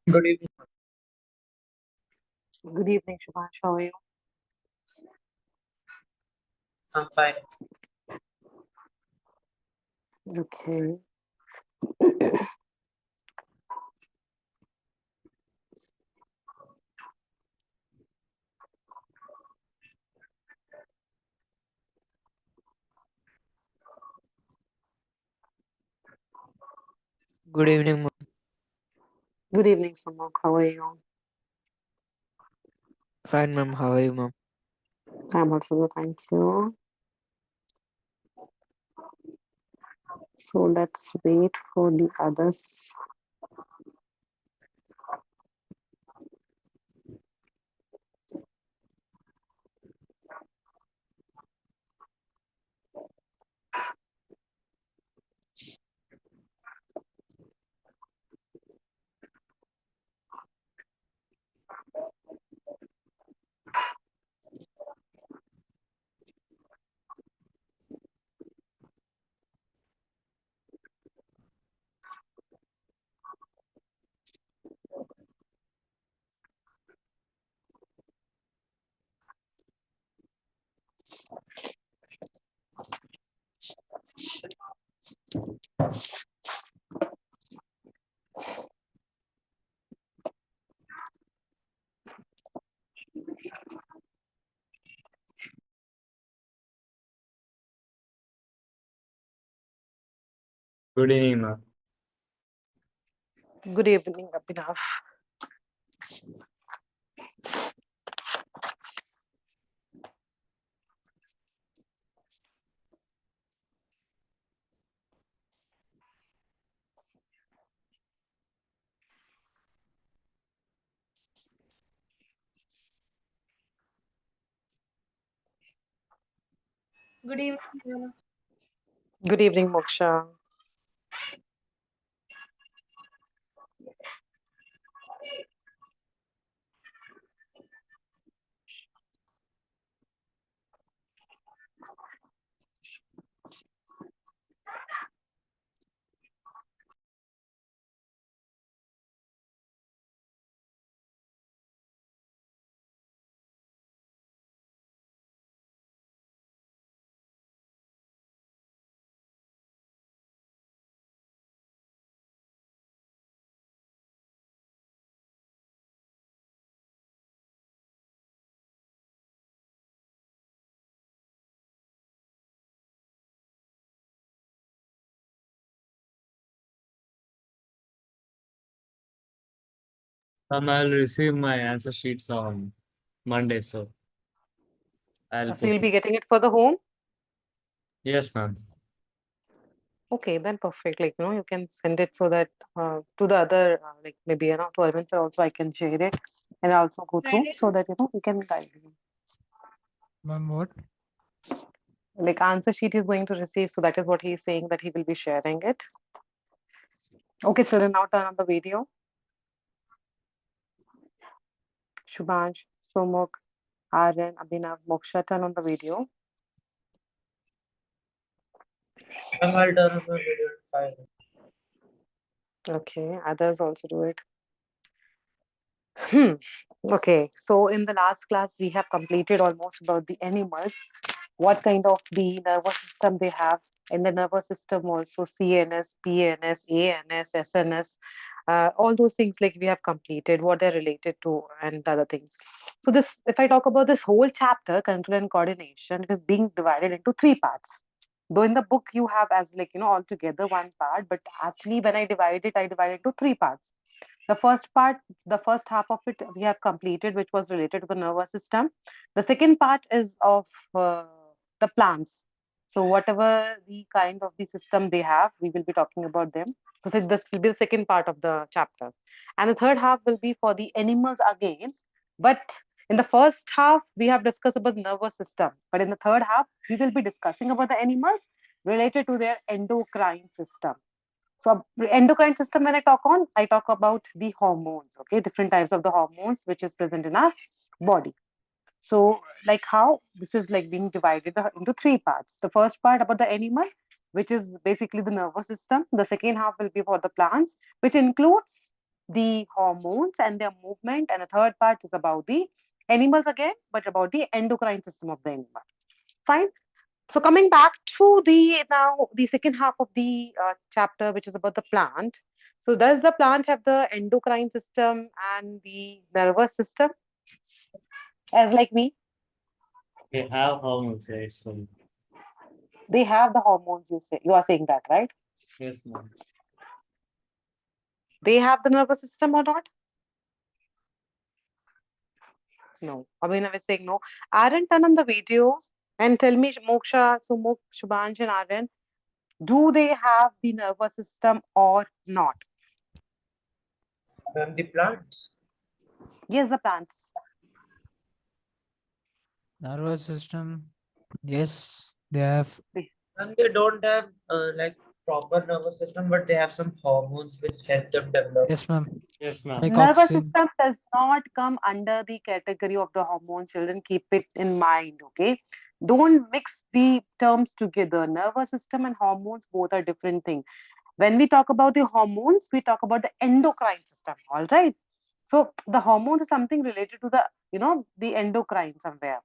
Good evening. Good evening, Shubhash. How are you? I'm fine. Okay. Good evening, Good evening, Sumuk. How are you? fine, ma'am. How are you, ma'am? I'm also good, thank you. So let's wait for the others. Good evening, ma'am. Good evening, Abhinav. Good evening. Good evening, Moksha. I'll receive my answer sheets on Monday, so I'll So you'll put be it. getting it for the home? Yes, ma'am. Okay, then perfect. You can send it so that to the other, maybe, to Arvind sir also I can share it and also go through Friday? so that, we can guide you. Ma'am, what? Like answer sheet he's going to receive, so that is what he's saying that he will be sharing it. Okay, children, now turn on the video. Shubhansh, Somuk, Aryan, Abhinav, Moksha, turn on the video. Ma'am, I'll turn on the video in 5 minutes. Okay, others also do it. Hmm. Okay, so in the last class, we have completed almost about the animals, what kind of the nervous system they have. In the nervous system also, CNS, PNS, ANS, SNS, all those things like we have completed, what they're related to, and other things. So this, if I talk about this whole chapter, control and coordination, it is being divided into three parts. Though in the book you have as altogether one part, but actually when I divide it into three parts. The first part, the first half of it we have completed, which was related to the nervous system. The second part is of the plants. So whatever the kind of the system they have, we will be talking about them. So this will be the second part of the chapter. And the third half will be for the animals again. But in the first half, we have discussed about the nervous system. But in the third half, we will be discussing about the animals related to their endocrine system. So endocrine system, when I talk about the hormones, okay, different types of the hormones which is present in our body. So like how this is like being divided into three parts. The first part about the animal, which is basically the nervous system. The second half will be for the plants, which includes the hormones and their movement, and the third part is about the animals again, but about the endocrine system of the animal. Fine. So coming back to the second half of the chapter, which is about the plant. So does the plant have the endocrine system and the nervous system, as like me? They have hormones, right? So, They have the hormones. You are saying that, right? yes, ma'am. They have the nervous system or not? No. Abhinav is saying no. Aaron, turn on the video and tell me, Moksha, Sumuk, Shubhansh, and Aaron, do they have the nervous system or not? Ma'am, the plants. Yes, the plants. Nervous system. Yes, they have. And they don't have like proper nervous system, but they have some hormones which help them develop. Yes, ma'am. Yes, ma'am. Like Nervous oxygen. system does not come under the category of the hormone. Children, keep it in mind, okay? Don't mix the terms together. Nervous system and hormones both are different things. When we talk about the hormones, we talk about the endocrine system, all right? So the hormones is something related to the endocrine somewhere.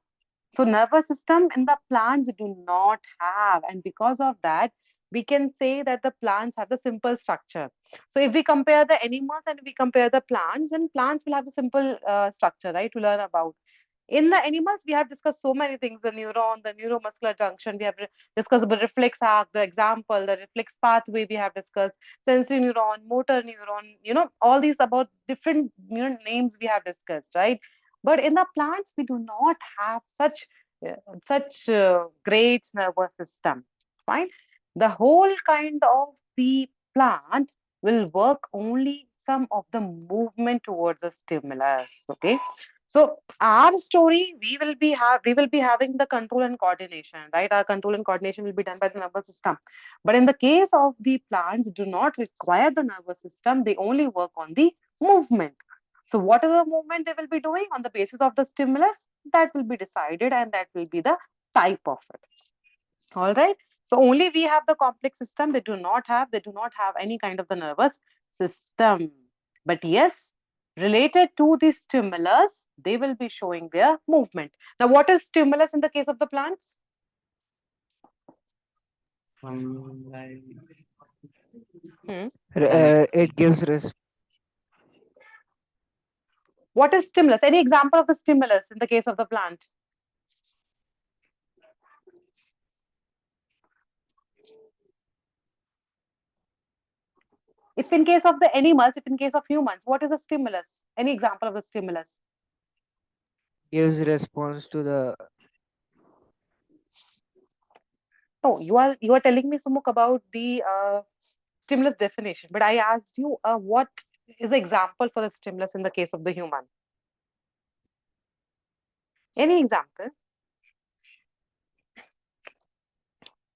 So nervous system in the plants do not have, and because of that, we can say that the plants have the simple structure. So if we compare the animals and we compare the plants, then plants will have a simple structure, right? To learn about. In the animals, we have discussed so many things: the neuron, the neuromuscular junction. We have discussed the reflex arc, the example, the reflex pathway. We have discussed sensory neuron, motor neuron. All these about different names we have discussed, right? But in the plants, we do not have such great nervous system. Fine. The whole kind of the plant will work only some of the movement towards the stimulus. Okay. So our story, we will be having the control and coordination, right? Our control and coordination will be done by the nervous system. But in the case of the plants, do not require the nervous system. They only work on the movement. So whatever movement they will be doing on the basis of the stimulus, that will be decided, and that will be the type of it. All right. So only we have the complex system. They do not have any kind of the nervous system. But yes, related to the stimulus, they will be showing their movement. Now, what is stimulus in the case of the plants? Sunlight. Hmm. It gives What is stimulus? Any example of the stimulus in the case of the plant? If in case of the animals, if in case of humans, what is the stimulus? Any example of the stimulus? gives response to the Oh, you are telling me, Sumuk, about the stimulus definition, but I asked you what is the example for the stimulus in the case of the human? Any example?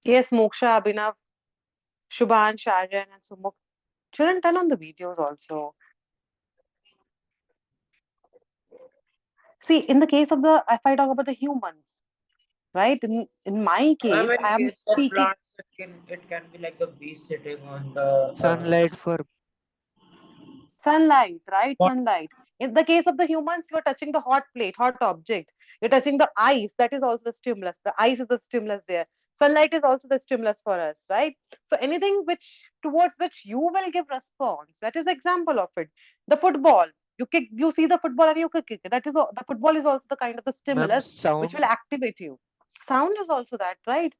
Yes, Moksha, Abhinav, Shubhan, Sharan, and Sumuk. Children, turn on the videos also. See, in the case of if I talk about the humans, right? In my I case, mean, in I am case of speaking plants, it can be like the bee sitting on the sunlight for sunlight, right? pot. Sunlight. In the case of the humans, you are touching the hot plate, hot object. You're touching the ice. That is also the stimulus. The ice is the stimulus there. Sunlight is also the stimulus for us, right? So anything towards which you will give response, that is example of it. The football. You see the football and you kick it. The football is also the kind of the ma'am stimulus which will sound. activate you. Sound is also that, right?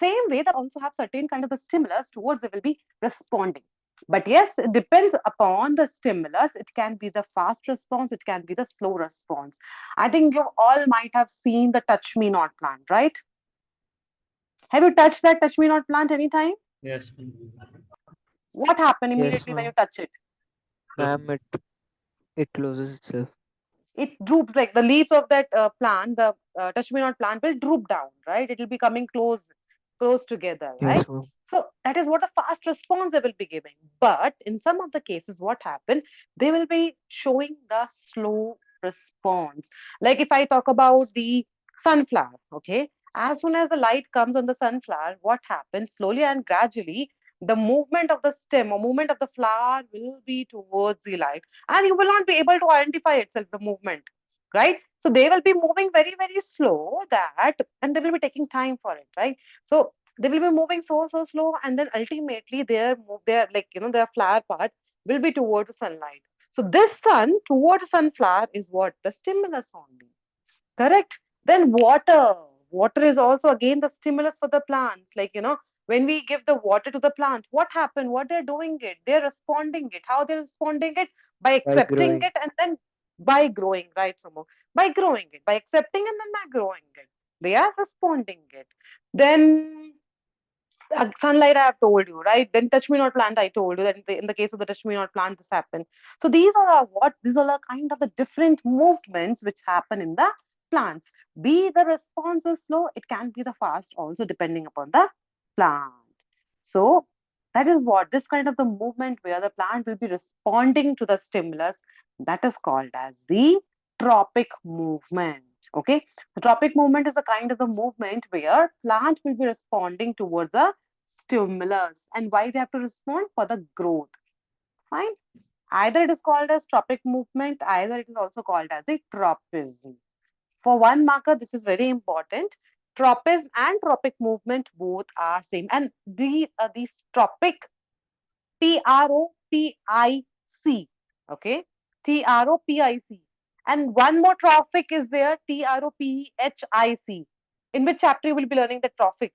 Same way that also have certain kind of the stimulus towards they will be responding. But yes, it depends upon the stimulus. It can be the fast response, it can be the slow response. I think you all might have seen the touch me not plant, right? Have you touched that touch me not plant anytime? Yes, What happened Yes, immediately when you ma'am. touch it? Ma'am, it closes itself. It droops, like the leaves of that plant, the touch me not plant will droop down, right? It will be coming close together, right? Yes, ma'am. So that is what a fast response they will be giving. But in some of the cases, what happened, they will be showing the slow response. Like if I talk about the sunflower, okay, as soon as the light comes on the sunflower, what happens slowly and gradually, the movement of the stem or movement of the flower will be towards the light, and you will not be able to identify itself, the movement, right? So they will be moving very, very slow, that, and they will be taking time for it, right? So they will be moving so slow, and then ultimately their like their flower part will be towards the sunlight. So this sun towards sunflower is what? The stimulus only. Correct? Then water. Water is also again the stimulus for the plants. Like, when we give the water to the plant, what happened? What they're doing it? They're responding it. How they're responding it? By by accepting growing. it and then by growing, right, Sumo? By growing it, by accepting and then by growing it. They are responding it. Then sunlight, I have told you, right? Then touch me not plant, I told you that in the case of the touch me not plant, this happened. So these are what? These are kind of the different movements which happen in the plants. Be the response is slow, it can be the fast also, depending upon the plant. So that is what this kind of the movement where the plant will be responding to the stimulus, that is called as the tropic movement. Okay, the tropic movement is a kind of the movement where plant will be responding towards a stimulus, and why they have to respond? For the growth. Fine. Either it is called as tropic movement, either it is also called as a tropism. For one marker, this is very important. Tropism and tropic movement both are same, and these tropic, TROPIC. Okay, TROPIC, and one more trophic is there, TROPHIC. In which chapter you will be learning the trophic?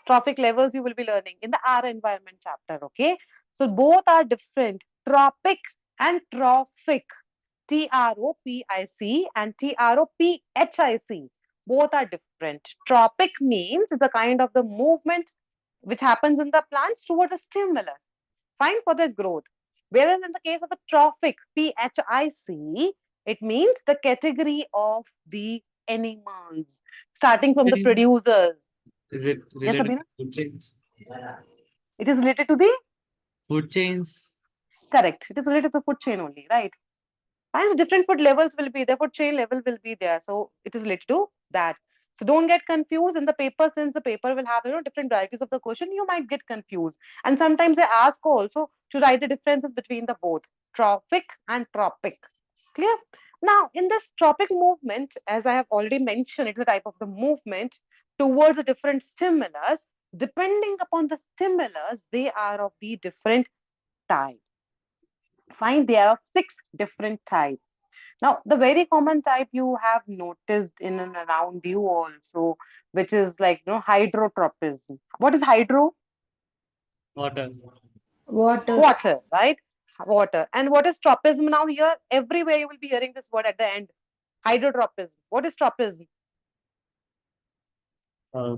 Trophic levels you will be learning in the R environment chapter. Okay, so both are different. Tropic and trophic. TROPIC and TROPHIC. Both are different. Tropic means it's a kind of the movement which happens in the plants towards a stimulus, fine, for their growth. Whereas in the case of the trophic, PHIC, it means the category of the animals, starting from the producers. Is it Yes, related Abhinav? to food chains? It is related to the, Food chains? correct. It is related to the food chain only, right? And different food levels will be there, food chain level will be there. So it is related to that. So don't get confused in the paper, since the paper will have different varieties of the question, you might get confused. And sometimes they ask also to write the differences between the both trophic and tropic. Clear? Now, in this tropic movement, as I have already mentioned, it's a type of the movement towards a different stimulus. Depending upon the stimulus, they are of the different type. Fine, they are of 6 different types. Now, the very common type you have noticed in and around you also, which is like hydrotropism. What is hydro? Water. Water. Water, right? Water. And what is tropism now here? Everywhere you will be hearing this word at the end. Hydrotropism. What is tropism?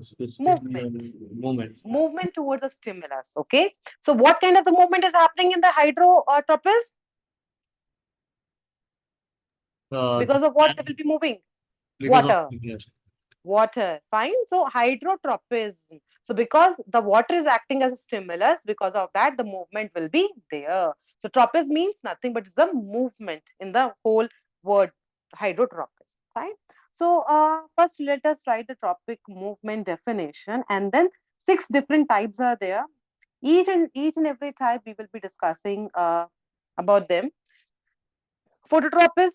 Specific Movement. movement. Movement towards a stimulus. Okay. So what kind of the movement is happening in the hydrotropism? Because of what they will be moving? Because of Water. Water, fine. So hydrotropism. So because the water is acting as a stimulus, because of that, the movement will be there. So tropism means nothing but it's the movement in the whole word hydrotropism. Fine. So first let us write the tropic movement definition, and then 6 different types are there. Each and every type we will be discussing about them. Phototropism,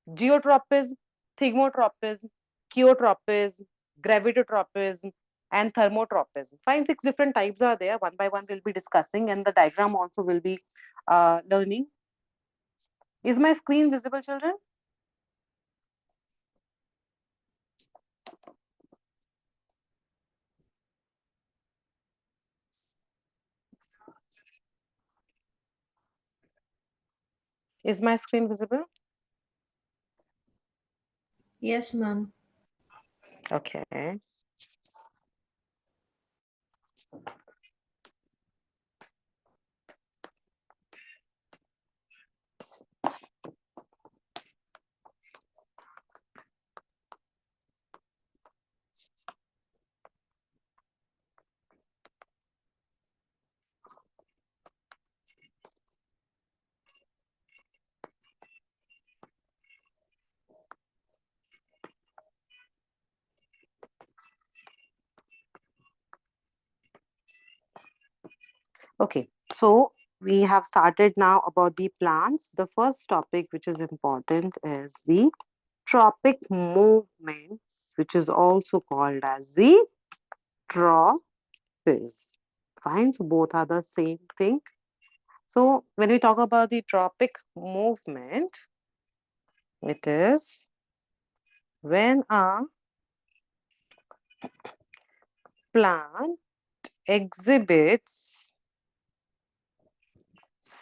geotropism, thigmotropism, cheotropism, gravitotropism, and thermotropism. Fine, 6 different types are there. One by one, we'll be discussing, and the diagram also will be learning. Is my screen visible, children? Is my screen visible? Yes, ma'am. Okay. Okay, so we have started now about the plants. The first topic which is important is the tropic movements, which is also called as the tropics. Fine, so both are the same thing. So when we talk about the tropic movement, it is when a plant exhibits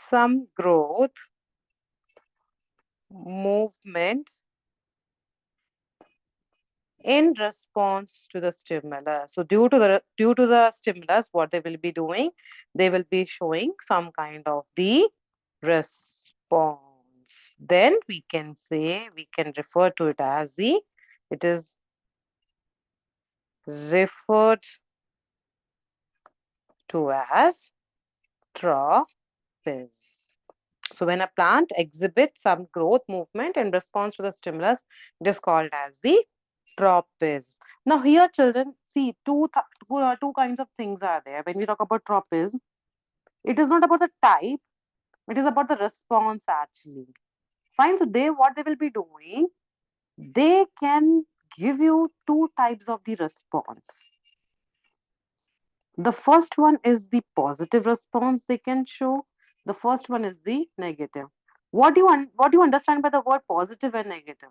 some growth, movement in response to the stimulus. So due to the stimulus, what they will be doing, they will be showing some kind of the response. Then we can say, we can refer to it as it is referred to as tropism. So when a plant exhibits some growth movement in response to the stimulus, it is called as the tropism. Now here children, see two kinds of things are there. When we talk about tropism, it is not about the type, it is about the response actually. Fine, so what they will be doing, they can give you two types of the response. The first one is the positive response they can show. The first one is the negative. What do you understand by the word positive and negative?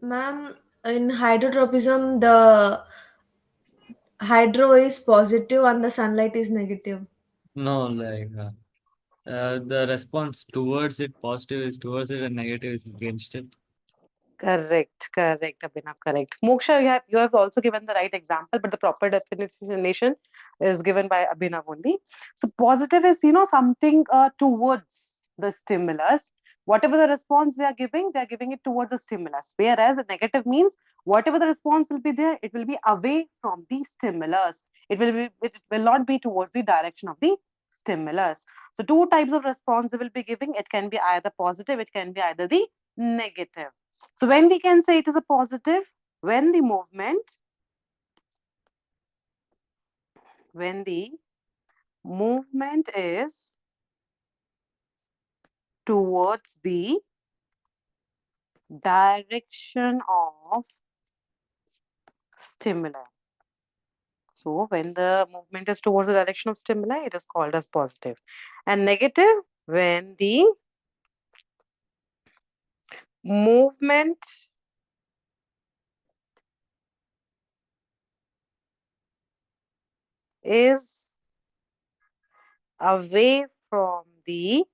Ma'am, in hydrotropism, the hydro is positive and the sunlight is negative. No, like the response towards it, positive is towards it, and negative is against it. Correct, Abhinav, correct. Moksha, you have also given the right example, but the proper definition is given by Abhinav only. So positive is, something towards the stimulus. Whatever the response they are giving it towards the stimulus. Whereas the negative means whatever the response will be there, it will be away from the stimulus. It will not be towards the direction of the stimulus. So two types of response they will be giving. It can be either positive, it can be either the negative. So when we can say it is a positive, when the movement is towards the direction of stimuli. So when the movement is towards the direction of stimuli, it is called as positive. And negative, when the movement is away from the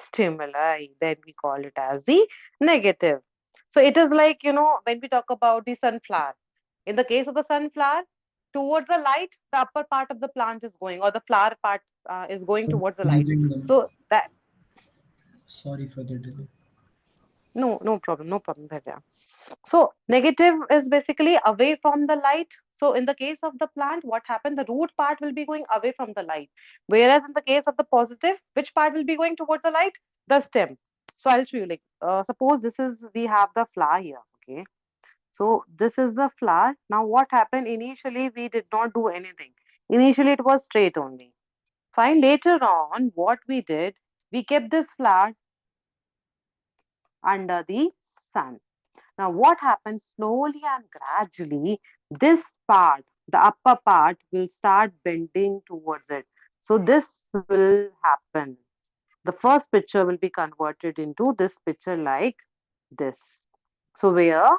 stimuli, then we call it as the negative. So it is like, when we talk about the sunflower, in the case of the sunflower, towards the light, the upper part of the plant is going, or the flower part is going towards the light. Using them. So that, Sorry for the delay. no problem, Bhavya. So negative is basically away from the light. So in the case of the plant, what happened? The root part will be going away from the light. Whereas in the case of the positive, which part will be going towards the light? The stem. So I'll show you, like, suppose we have the flower here, okay? So this is the flower. Now what happened? Initially, we did not do anything. Initially, it was straight only. Fine. Later on, what we did, we kept this flower under the sun. Now, what happens slowly and gradually, this part, the upper part, will start bending towards it. So, this will happen. The first picture will be converted into this picture like this. So, where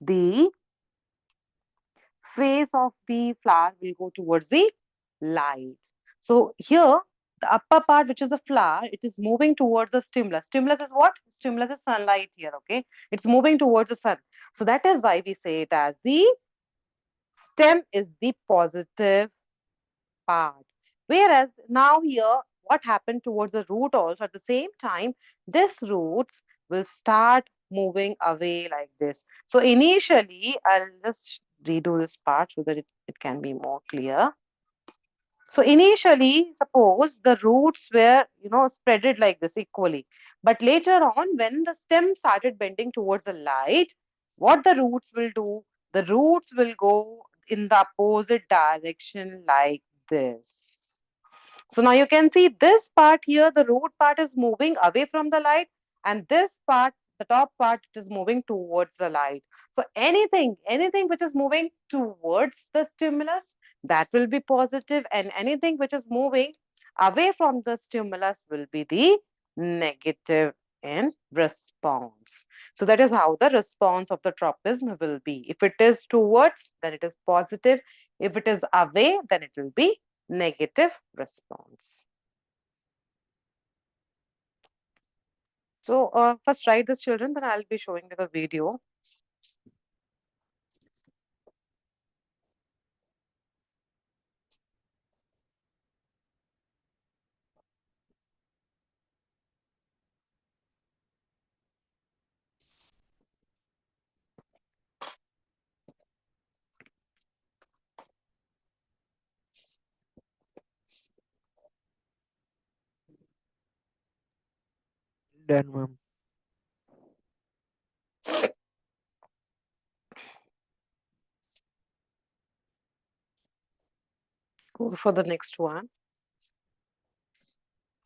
the face of the flower will go towards the light. So, here, the upper part, which is the flower, it is moving towards the stimulus. Stimulus is what? Stimulus is sunlight here, okay? It's moving towards the sun. So that is why we say it as the stem is the positive part. Whereas now here, what happened towards the root also at the same time, this roots will start moving away like this. So initially, I'll just redo this part so that it can be more clear. So initially, suppose the roots were, spreaded like this equally. But later on, when the stem started bending towards the light, What the roots will do? The roots will go in the opposite direction like this. So now you can see this part here, the root part is moving away from the light, and this part, the top part, it is moving towards the light. So anything which is moving towards the stimulus, that will be positive, and anything which is moving away from the stimulus will be the negative in response. So that is how the response of the tropism will be. If it is towards, then it is positive. If it is away, then it will be negative response. So first write this, children, then I'll be showing you the video. Done, ma'am. Go for the next one.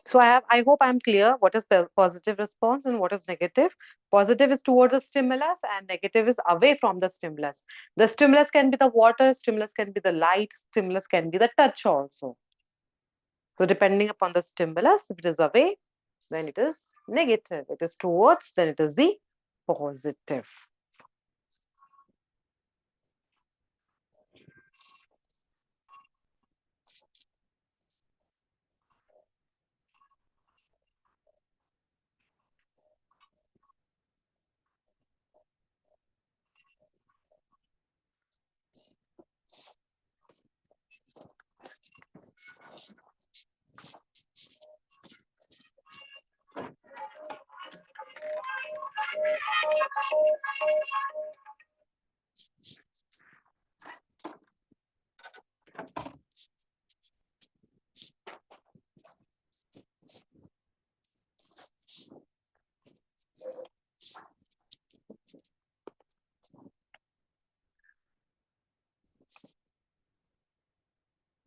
So I hope I'm clear what is positive response and what is negative. Positive is towards the stimulus and negative is away from the stimulus. The stimulus can be the water, stimulus can be the light, stimulus can be the touch also. So depending upon the stimulus, if it is away, then it is negative. It is towards, then it is the positive.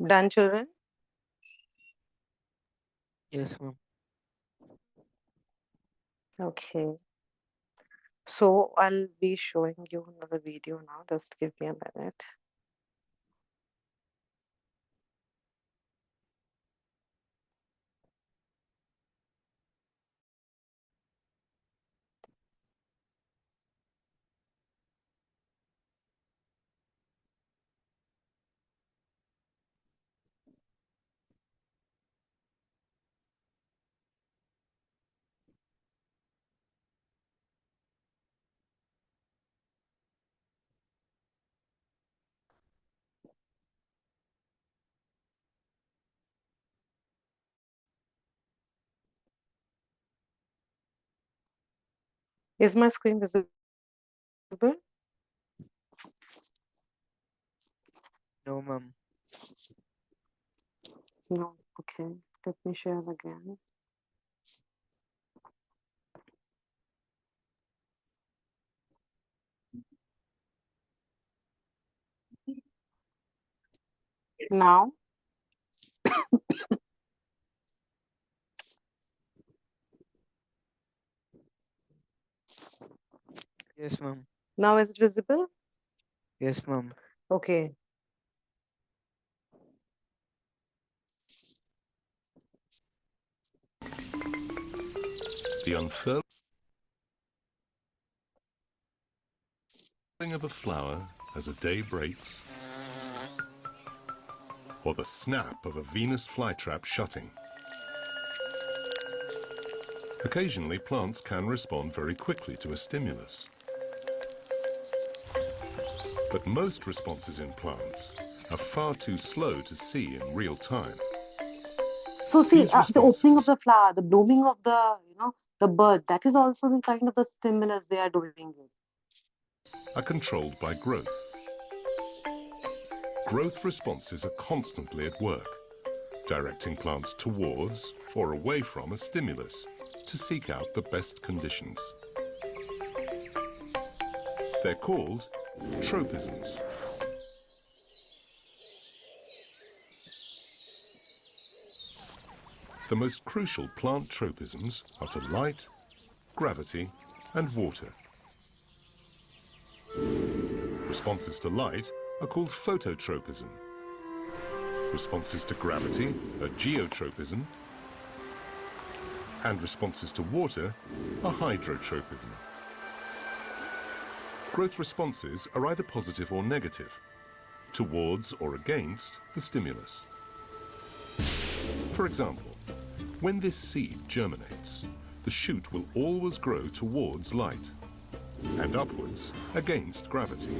Done, children? Yes, ma'am. Okay. So I'll be showing you another video now. Just give me a minute. Is my screen visible? No, ma'am. No. Okay. Let me share again. Now, Yes, ma'am. now is it visible? Yes, ma'am. Okay. The unfurling of a flower as a day breaks, or the snap of a Venus flytrap shutting. Occasionally, plants can respond very quickly to a stimulus. But most responses in plants are far too slow to see in real time. So see, These the opening of responses the flower, the blooming of the, the bird, that is also the kind of the stimulus they are doing it. are controlled by growth. Growth responses are constantly at work, directing plants towards or away from a stimulus to seek out the best conditions. They're called tropisms. The most crucial plant tropisms are to light, gravity, and water. Responses to light are called phototropism. Responses to gravity are geotropism, and responses to water are hydrotropism. Growth responses are either positive or negative, towards or against the stimulus. For example, when this seed germinates, the shoot will always grow towards light and upwards against gravity.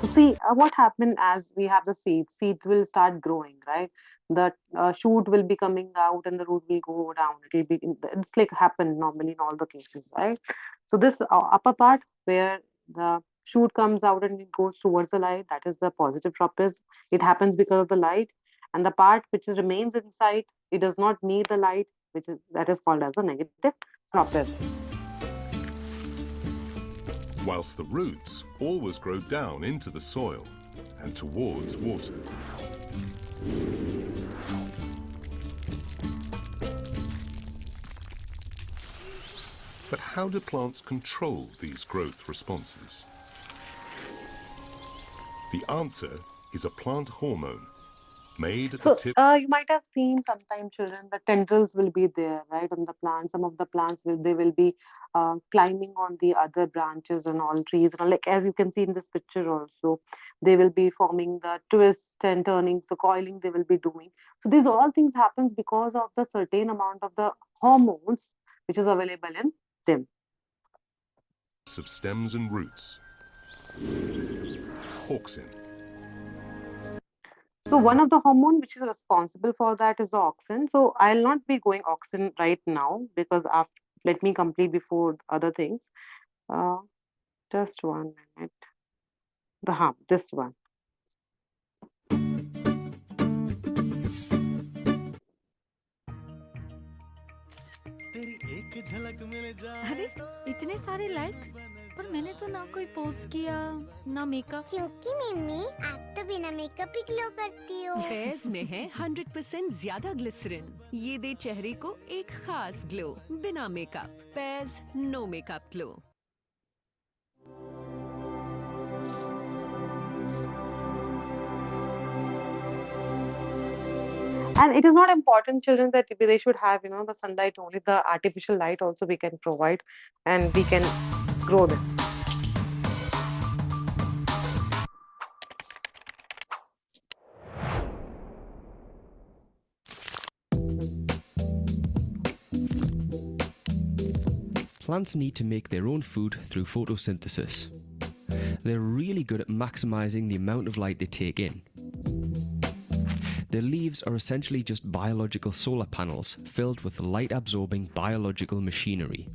So see, what happened as we have the seeds? Seeds will start growing, right? The shoot will be coming out and the root will go down. It will be, it's like happen normally in all the cases, right? So this upper part where the shoot comes out and it goes towards the light, that is the positive tropism. It happens because of the light. And the part which remains inside, it does not need the light, that is called as a negative tropism. Whilst the roots always grow down into the soil and towards water. But how do plants control these growth responses? The answer is a plant hormone made at the So tip. you might have seen sometimes children, the tendrils will be there, right, on the plant. Some of the plants will be climbing on the other branches and all trees. And like as you can see in this picture also, they will be forming the twist and turning, the coiling they will be doing. So these all things happens because of the certain amount of the hormones which is available in them. Of stems and roots. Auxin. So one of the hormone which is responsible for that is the auxin. So I'll not be going auxin right now because let me complete before other things. Just 1 minute. This one. अरे इतने सारे likes और मैंने तो ना कोई post किया ना मेकअप क्योंकि मिम्मी आप तो बिना मेकअप ही ग्लो करती हो। पेयर्स में है 100% ज्यादा ग्लिसरीन। ये दे चेहरे को एक खास ग्लो बिना makeup. Pears no makeup glow. And it is not important, children, that they should have, the sunlight only. The artificial light also we can provide, and we can grow them. Plants need to make their own food through photosynthesis. They're really good at maximizing the amount of light they take in. Their leaves are essentially just biological solar panels filled with light-absorbing biological machinery.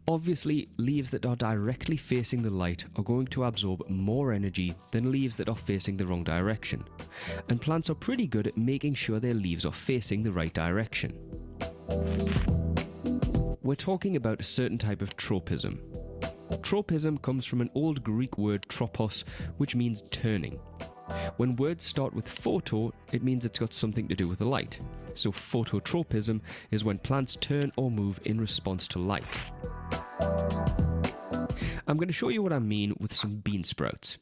Obviously, leaves that are directly facing the light are going to absorb more energy than leaves that are facing the wrong direction. And plants are pretty good at making sure their leaves are facing the right direction. We're talking about a certain type of tropism. Tropism comes from an old Greek word tropos, which means turning. When words start with photo, it means it's got something to do with the light. So phototropism is when plants turn or move in response to light. I'm going to show you what I mean with some bean sprouts.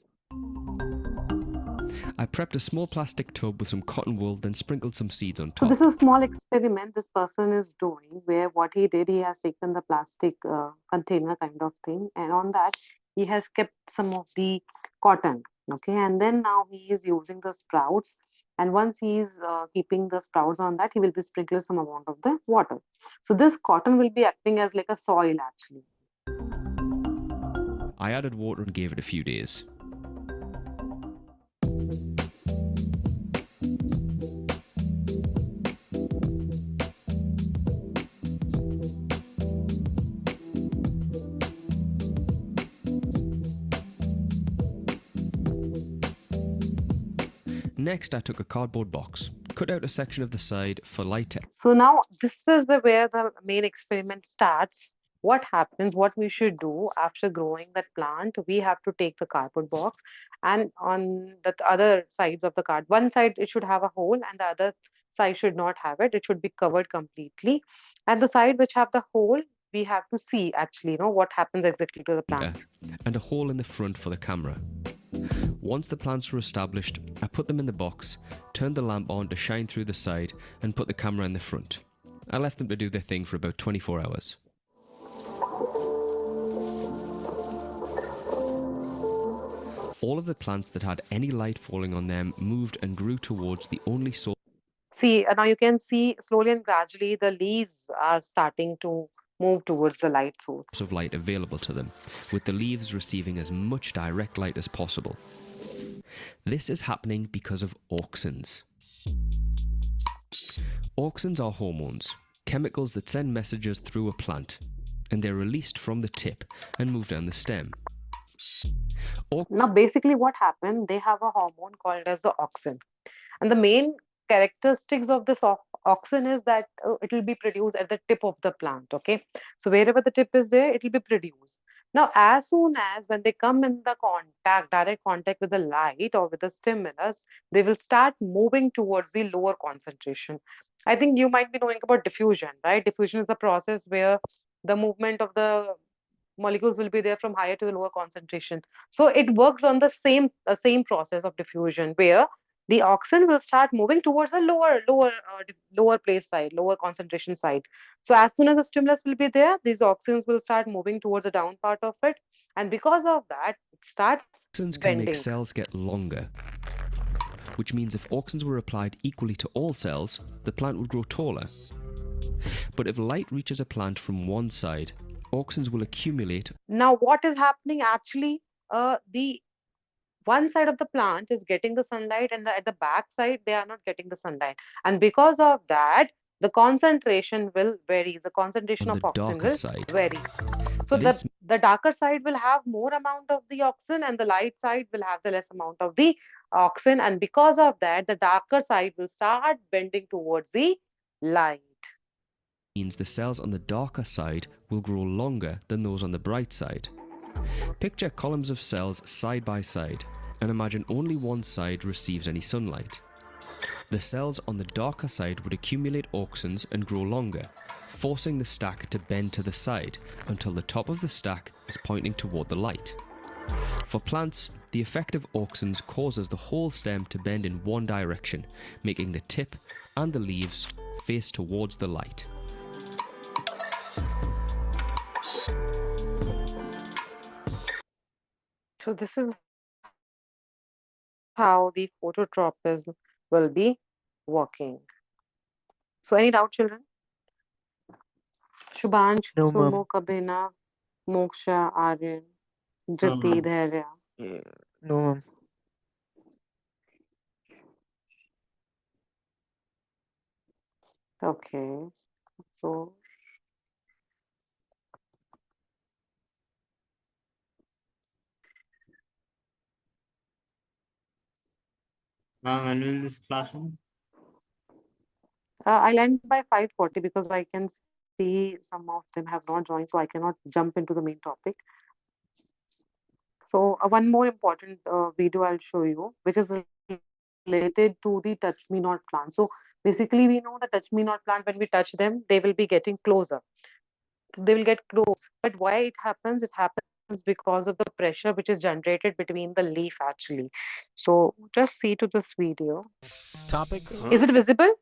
I prepped a small plastic tub with some cotton wool, then sprinkled some seeds on top. So this is a small experiment this person is doing, where what he did, he has taken the plastic container kind of thing, and on that he has kept some of the cotton. Okay, and then now he is using the sprouts, and once he is keeping the sprouts on that, he will be sprinkling some amount of the water. So this cotton will be acting as like a soil actually. I added water and gave it a few days. Next, I took a cardboard box, cut out a section of the side for light. So now this is where the main experiment starts. what happens, what we should do after growing that plant, we have to take the cardboard box, and on the other sides of the card, one side it should have a hole and the other side should not have it. It should be covered completely. At the side which have the hole, we have to see actually, what happens exactly to the plant. And a hole in the front for the camera. Once the plants were established, I put them in the box, turned the lamp on to shine through the side, and put the camera in the front. I left them to do their thing for about 24 hours. All of the plants that had any light falling on them moved and grew towards the only source. See, now you can see slowly and gradually the leaves are starting to move towards the light source of light available to them, with the leaves receiving as much direct light as possible. This is happening because of auxins. Auxins are hormones, chemicals that send messages through a plant, and they're released from the tip and move down the stem. Now, basically what happened, they have a hormone called as the auxin. And the main characteristics of this auxin is that it will be produced at the tip of the plant, okay? So wherever the tip is there, it will be produced. Now, as soon as when they come in the direct contact with the light or with the stimulus, they will start moving towards the lower concentration. I think you might be knowing about diffusion, right? Diffusion is the process where the movement of the molecules will be there from higher to the lower concentration. So it works on the same process of diffusion where the auxin will start moving towards the lower place side, lower concentration side. So as soon as the stimulus will be there, these auxins will start moving towards the down part of it, and because of that, it starts Auxins can bending. make cells get longer, which means if auxins were applied equally to all cells, the plant would grow taller. But if light reaches a plant from one side, auxins will accumulate. Now, what is happening actually? The one side of the plant is getting the sunlight, and at the back side they are not getting the sunlight, and because of that the concentration will vary. The concentration On of the auxin darker will side. vary. So the darker side will have more amount of the auxin, and the light side will have the less amount of the auxin, and because of that the darker side will start bending towards the light. Means the cells on the darker side will grow longer than those on the bright side. Picture columns of cells side by side, and imagine only one side receives any sunlight. The cells on the darker side would accumulate auxins and grow longer, forcing the stack to bend to the side until the top of the stack is pointing toward the light. For plants, the effect of auxins causes the whole stem to bend in one direction, making the tip and the leaves face towards the light. So this is how the phototropism will be working. So any doubt, children? Shubhansh, No, ma'am. Sumo, Kabina, Moksha, Aryan, Jyoti, Dhairya. No, ma'am. Okay. So Ma'am, when will this class end? I'll end by 5:40 because I can see some of them have not joined, so I cannot jump into the main topic. So one more important video I'll show you, which is related to the touch me not plant. So basically, we know the touch me not plant, when we touch them, they will be getting closer. They will get close. But why it happens? It happens because of the pressure which is generated between the leaf actually. So just see to this video. Topic. Is it visible?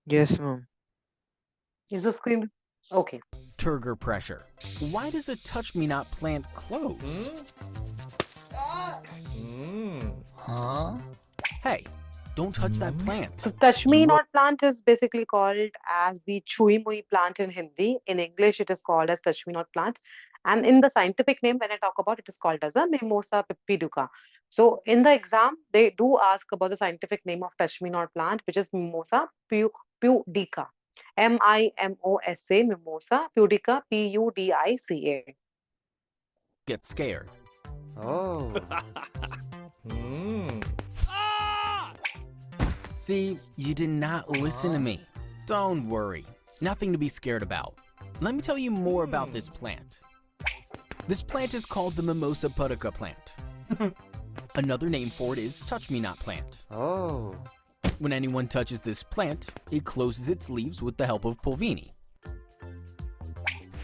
Yes, ma'am. Is the screen okay? Turgor pressure. Why does a touch me not plant close? Huh? Hey, don't touch that plant. So touch me not plant is basically called as the chui mui plant in Hindi. In English, it is called as touch me not plant. And in the scientific name, when I talk about it, is called as a Mimosa pipiduca. So in the exam, they do ask about the scientific name of touch me not plant, which is Mimosa pudica. Mimosa, Mimosa pudica, Pudica. Get scared. Oh. See, you did not listen to me. Don't worry. Nothing to be scared about. Let me tell you more about this plant. This plant is called the Mimosa pudica plant. Another name for it is touch-me-not plant. Oh. When anyone touches this plant, it closes its leaves with the help of pulvini.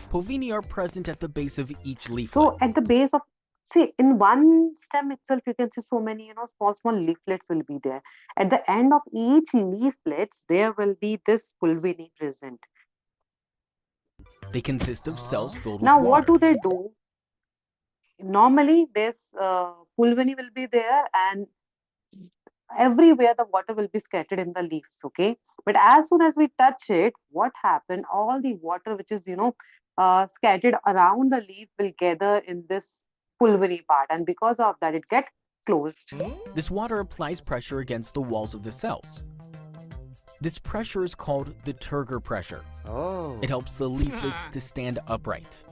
Pulvini are present at the base of each leaflet. So at the base of, see, in one stem itself, you can see so many, small leaflets will be there. At the end of each leaflets, there will be this pulvini present. They consist of cells filled with Now, water. what do they do? Normally, this pulvini will be there, and everywhere the water will be scattered in the leaves, okay? But as soon as we touch it, what happened? All the water which is, scattered around the leaf will gather in this pulvini part, and because of that, it gets closed. This water applies pressure against the walls of the cells. This pressure is called the turgor pressure. Oh. It helps the leaflets to stand upright.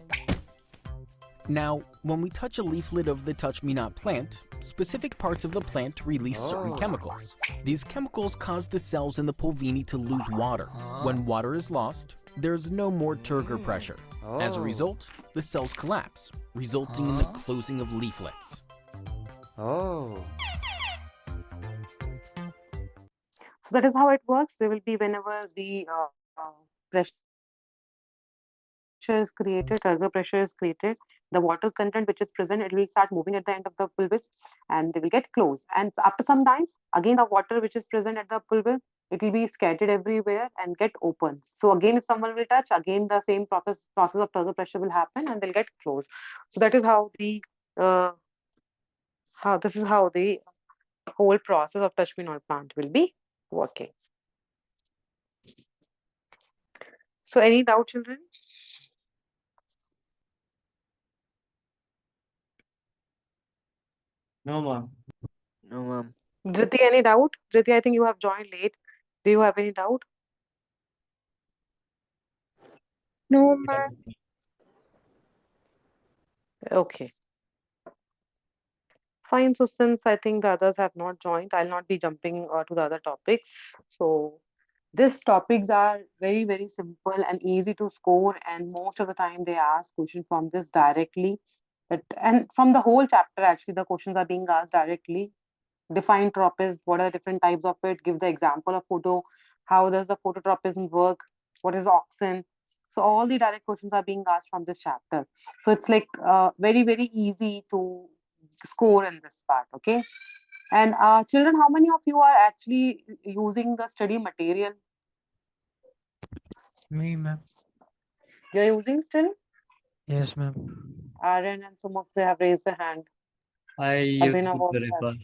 Now, when we touch a leaflet of the touch-me-not plant, specific parts of the plant release certain chemicals. These chemicals cause the cells in the pulvini to lose water. When water is lost, there's no more turgor pressure. As a result, the cells collapse, resulting in the closing of leaflets. Oh. So that is how it works. There will be whenever the pressure is created, turgor pressure is created, the water content which is present, it will start moving at the end of the pulvis and they will get closed. And after some time, again the water which is present at the pulvis, it will be scattered everywhere and get open. So again, if someone will touch, again the same process of turgor pressure will happen and they'll get closed. So that is how the whole process of touch-me-not plant will be working. So any doubt, children? No, ma'am. No, ma'am. Dhriti, any doubt? Dhriti, I think you have joined late. Do you have any doubt? No, ma'am. Okay. Fine. So since I think the others have not joined, I'll not be jumping to the other topics. So these topics are very, very simple and easy to score, and most of the time they ask questions from this directly. And from the whole chapter, actually, the questions are being asked directly. Define tropism, what are different types of it, give the example of photo, how does the phototropism work, what is auxin. So all the direct questions are being asked from this chapter. So it's like very, very easy to score in this part, okay? And children, how many of you are actually using the study material? Me, ma'am. You're using still? Yes, ma'am. Aaron and some of them have raised their hand. I use it Abhinav to also refer.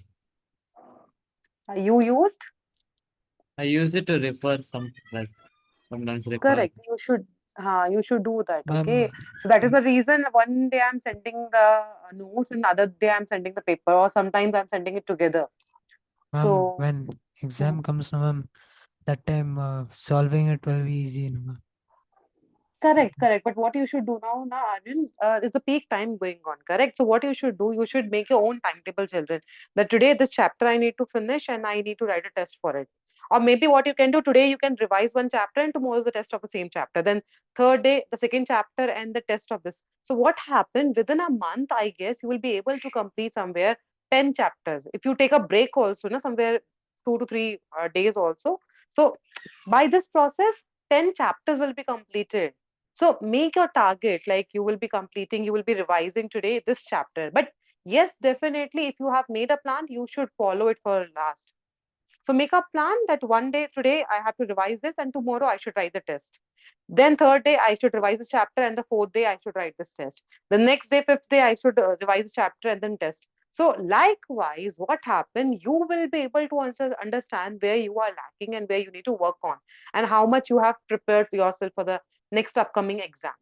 You used? I use it to refer sometimes refer. Correct. You should do that. Ma'am, Okay. So that is the reason one day I'm sending the notes and the other day I'm sending the paper, or sometimes I'm sending it together. ma'am, So when exam comes, no, ma'am, that time solving it will be easy, no, ma'am. correct. But what you should do now, Arjun, is the peak time going on, correct? So what you should do, you should make your own timetable, children. That today this chapter I need to finish and I need to write a test for it. Or maybe what you can do today, you can revise one chapter and tomorrow is the test of the same chapter. Then third day, the second chapter and the test of this. So what happened within a month, I guess you will be able to complete somewhere 10 chapters. If you take a break also, somewhere 2 to 3 days also. So by this process, 10 chapters will be completed. So make your target like you will be completing, you will be revising today this chapter. But yes, definitely, if you have made a plan, you should follow it for last. So make a plan that one day today I have to revise this and tomorrow I should write the test. Then third day I should revise the chapter and the fourth day I should write this test. The next day, fifth day I should revise the chapter and then test. So likewise, what happened? You will be able to understand where you are lacking and where you need to work on, and how much you have prepared for yourself for the next upcoming exam.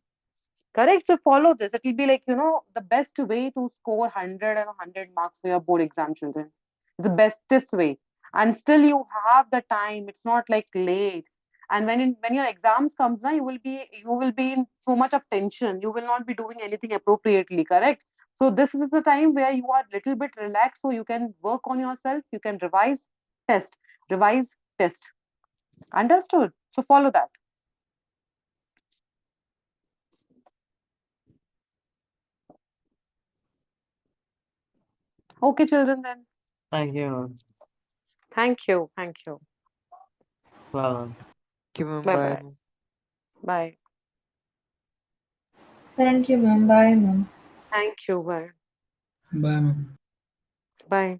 Correct. So follow this. It will be like, the best way to score 100 and 100 marks for your board exam, children. It's the bestest way. And still you have the time. It's not like late. And when your exams comes now, you will be in so much of tension. You will not be doing anything appropriately, correct? So this is the time where you are little bit relaxed, so you can work on yourself, you can revise, test. Understood? So follow that. Okay, children, then. Thank you, ma'am. Thank you. Thank you. Well, ma'am. Bye-bye. Bye. Thank you, ma'am. Bye, ma'am. Thank you. Bye. Bye, ma'am. Bye.